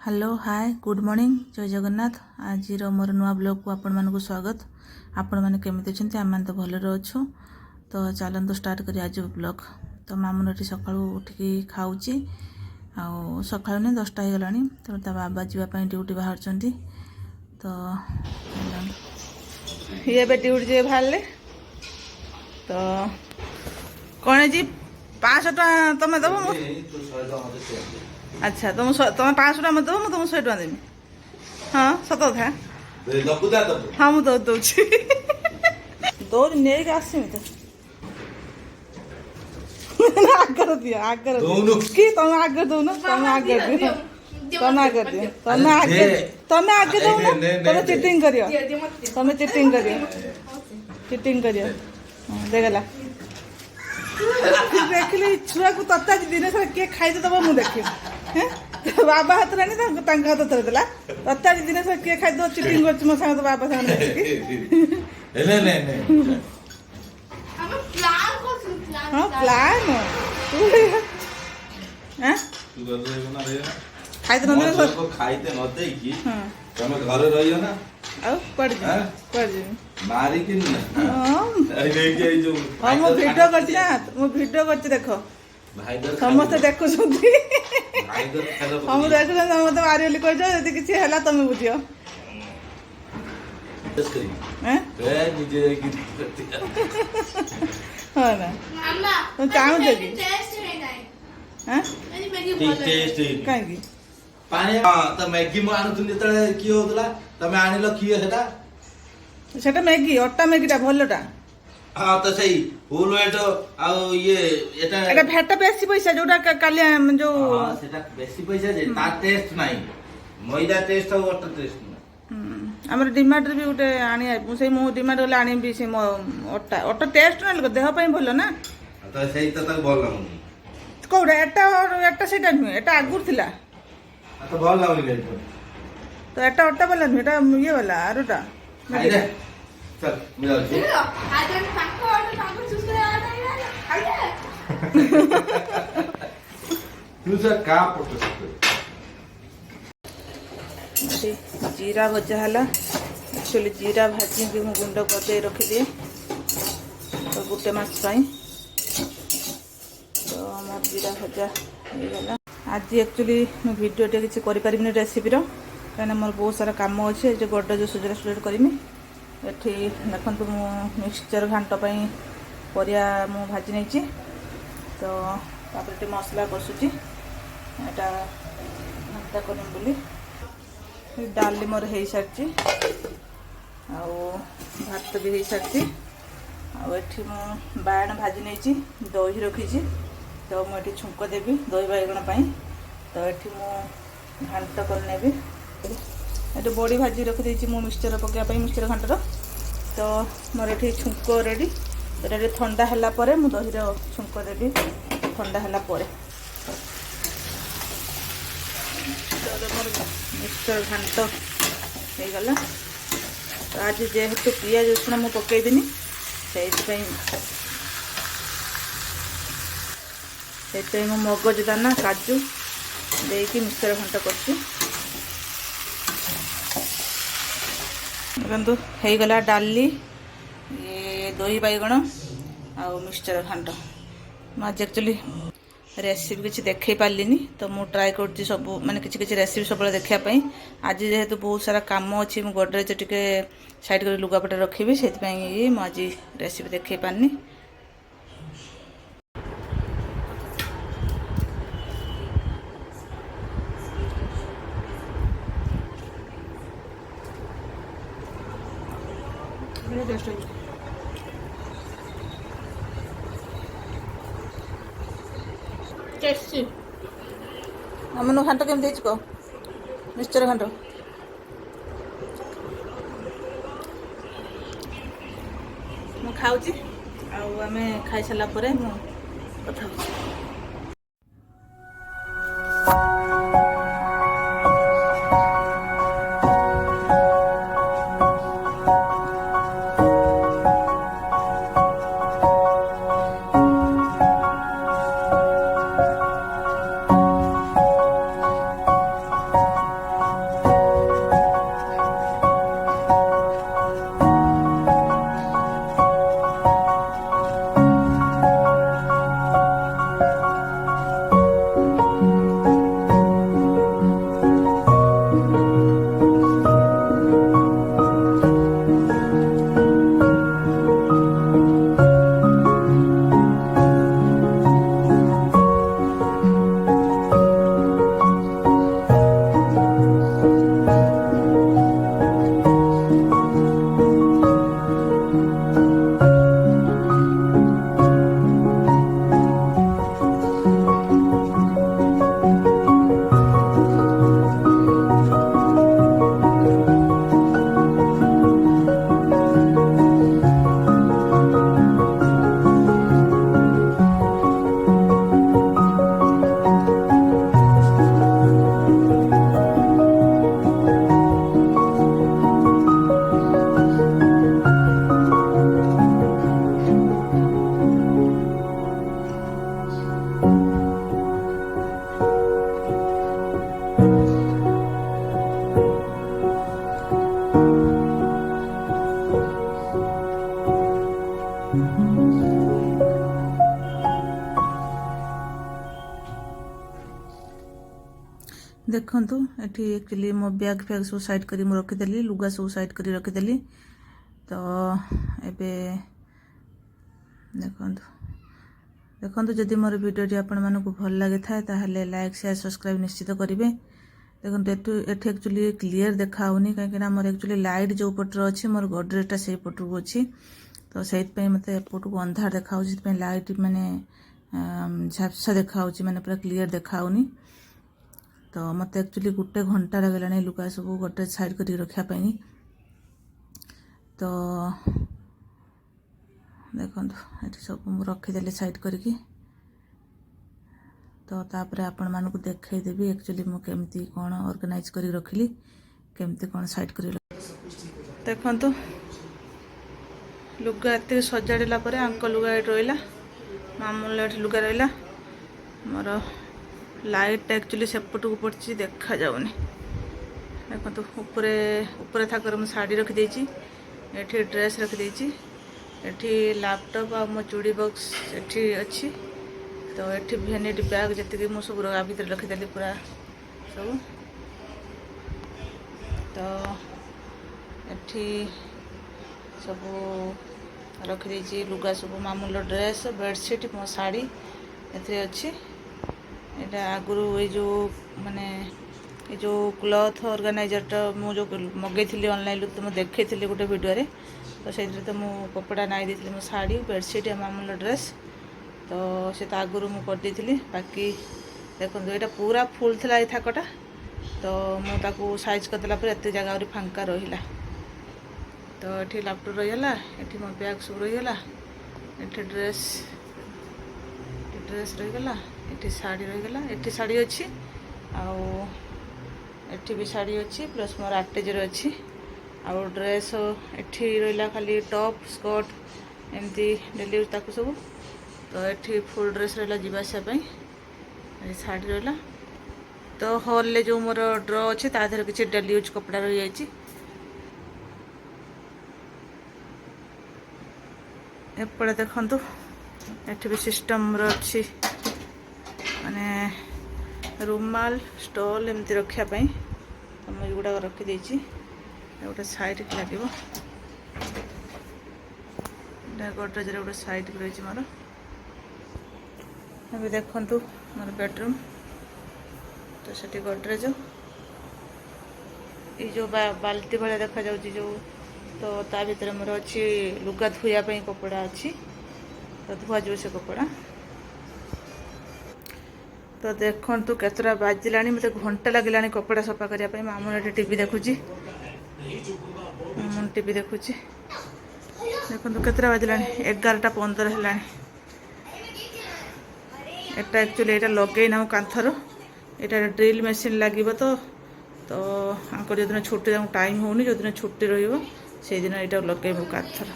Hello hi good morning जय जगन्नाथ। आज मोर नुआ ब्लॉग को आपण मानक स्वागत। आपण मैंने केमी अच्छा आम मैंने तो भलर अच्छु। तो चलते स्टार्ट करी आज ब्लॉग। तो मामुन सका उठिकी खाऊँ आउ सका नहीं 10टा हो गला। तो बाबा जावाई ड्यूटी बाहर। तो ये ड्यूटी जे बाहर तो कौन जी 500 टाँग तुम दब। अच्छा तुम 500 मत दब मुझे 100 टाँग देवी। हाँ सत कथा हाँ मुझे दौची दौर नहीं आसमी तो आगर दियो आगर कि तुम आगर दौन तुम आगर दियो तुम आगर दियो तुम आगे दौन तुम चिटिंग करियो तुम चिटिंग करियो चिटिंग करियो देखला देखली छुआ को तत्ता दिन सारा किए खाई दब मुझे देख बाबा हाथ रानी हाथ थर देला तत्ता दिन सारा किए खाई दब चिटिंग कर मो सांग बाबा सांग हाँ प्लान खाइते न खाइते न देकी तमे घरे रहियो ना आ पड़ जा पड़ जा मारी कि ना ए के जो हम वीडियो करछि ना मो वीडियो करछि देखो भाईदर समस्त देखो सुधी भाईदर खालो हम देखो ना मते मारी बोली कह जो यदि किछि हला तमे बुझियो हैं ए निजे की हां ना अम्मा तो चाहू जे की टेस्ट है नहीं हैं मैगी टेस्ट काहे की पानी तो मैगी मु आनु जतले की होतला तमे आनिलो की सेटा सेटा मैगी अट्टा मैगीटा भलोटा हां तो सही फुल वेट आ ये एटा भेटा बेसी पैसा जोटा काली जो हां सेटा बेसी पैसा जे ता टेस्ट नाही मैदा टेस्ट और अट्टा टेस्ट ना हमर डिमार्ट रे भी उटे आनी मु सही मु डिमार्ट वाला आनी भी से अट्टा अट्टा टेस्ट ना देह पई भलो ना तो सही तो भलो कोडा एटा सेटा नु एटा आगुर थिला तो भल लागले तो एटा अट्टा वाला नु एटा ये वाला आरोटा चल मिला छी आजन पाको चूस करे आइए तू से का फोटो जीरा भजा है एक्चुअली जीरा भाजी कि मुझे गुंड कर रखिदिए तो गोटे मास तो मोर जीरा भजा होगा। आज एक्चुअली मुझे वीडियो टे किसी करें रेसिपीर कहीं मोर बहुत सारा कम अच्छे जो गड्डा जो सुजरा सुजरा करमी एठी देखो मु मिक्सचर घांट परिया मु भाजी नहीं तो मसला कषुची एटा घांटा करम बोली डाली मोर हो सारी भात भी हो सारी आठी मु बायण भाजी नहीं दही रखी तो मुझे छुंक देवी दही बैगण तो ये मु घांट कर ये बड़ी भाजी रखी मु मिक्सचर पकाइवाई मिक्सचर घांटर तो मोर ये छुंक रेडी ये ठंडा है मु दही छुंक देवी ठंडा है मिक्सचर घांट हो गला। तो आज जेहेतु पियाज रसुण मु पकईदिनी से मु मगज दाना काजू देकी मिक्सचर घांट कर हो गला डाली ये दही बैगण आ मिक्सचर घांट आज एक्चुअली रेसिपी किसी देखे पार्लिनी तो मु ट्राए कर सब माने किसी रेसिपी सब देखापी आज जेहेतु बहुत सारा काम अच्छी मुझे गोडरेज टे साइड कर लुगापटा रखी से आज रेसिपी देखे पारनी। अमन घाट केमती कह मिक्सचर घाट मु खाऊची आमे खाई सारा पर मु कथा देखंतु एठी एक्चुअली मो बैग फैग सब साइड करी मु रखिदेली लुगा सब साइड करी रखिदेली तो एबे देखंतु देखंतु जदि मोर वीडियोटी आपण मानकु भल लागे थाए ताहले लाइक शेयर सब्सक्राइब निश्चित करिवे। देखो एठी एक्चुअली क्लियर देखाउनी कहीं मोर एक्चुअली लाइट जो पटर अच्छी मोर गोडरेजटा से पटू अच्छी तो से मत एपटू अंधार देखा लाइट माने झापसा देखा माने पूरा क्लियर देखाउनी तो मत एक्चुअली गोटे घंटा लगलानी लुगा सब गोटे साइड कर रखापी तो देखो ये सब मुझे रखीदे साइड करके तो तापर आपण मानक देखईदेवी एक्चुअली मु केमती कौन ऑर्गेनाइज करी रखिली केमती कौन साइड करी देखंतु लुगा एत सजाड़ा पर आंक लुगा ये रहा मामूल लुगा रहा मोर लाइट एक्चुअली सेपट को पड़ी देखा जाऊनी देखो ऊपर थाकर मुझे शाढ़ी रखिदे ये ड्रेस रखिदे ये लैपटॉप आ मो चूड़ी बॉक्स ये अच्छी तो ये भेनिटी बैग जी मुझे सब भर रखिदेली पूरा सब तो ये सब रखिदे लुगा सब मामूल ड्रेस बेडसीट मो शाढ़ी ये अच्छी यहाँ आगुरी ये जो माने ये जो क्लॉथ ऑर्गेनाइजरटा मुझे मगेली ऑनलाइन तो मुझे देखी गोटे वीडियो रे तो से तो मु कपड़ा नाई दी मो शाढ़ी बेडसीट मामूल ड्रेस तो से तो आगुरी मुझे बाकी देखो यहाँ पूरा फुल था ये थाकटा तो मुझे साइज करदेला एत जगह फांका रहा तो ये लैपटॉप रहीगला ये मो बैग सब रहीगला ये ड्रेस रहीगला ये शाढ़ी रहीगला ये शाढ़ी अच्छी आउ एठी भी शाढ़ी अच्छी प्लस मोर आटेजर अच्छी आउ ड्रेस एठी रहीला खाली टॉप स्कर्ट एमती डेली यूज ताकू सब तो ये फुल ड्रेस रहा जावासपाई ये शाढ़ी रहा तो हॉल जो मोर ड्र अच्छे तादेह किसी डेली यूज कपड़ा रही जाइए एपटे देखंतु एठी भी सिस्टम अच्छी माने रुमाल स्टॉल एमती रखापी तो मुझे गुड़ा रखीदे गोटे साइड लगे गोड्रेज गोटे साइड रही मोर अभी देखंतु मोर बेडरूम तो से गोड्रेज ये जो बाल्टी भाया देखा जाउची जो तो ता भीतर मोर अच्छी लुगा धोयापी कपड़ा अच्छी तो धुआ जो से कपड़ा तो देखंतु केतरा बाजिलानी मते घंटा लगिलानी कपड़ा सफा करने मामून ये टीवी देखुची मामून टीवी देखुची देखंतु केतरा बाजिलानी 11:15 है एटा एक्चुअली ये लगे ना कांथर यहाँ ड्रिल मशीन लगे तो आंकर जो दिन छुट्टी टाइम होनी जो दिन छुट्टी रही से दिन यहाँ लगे कांथर।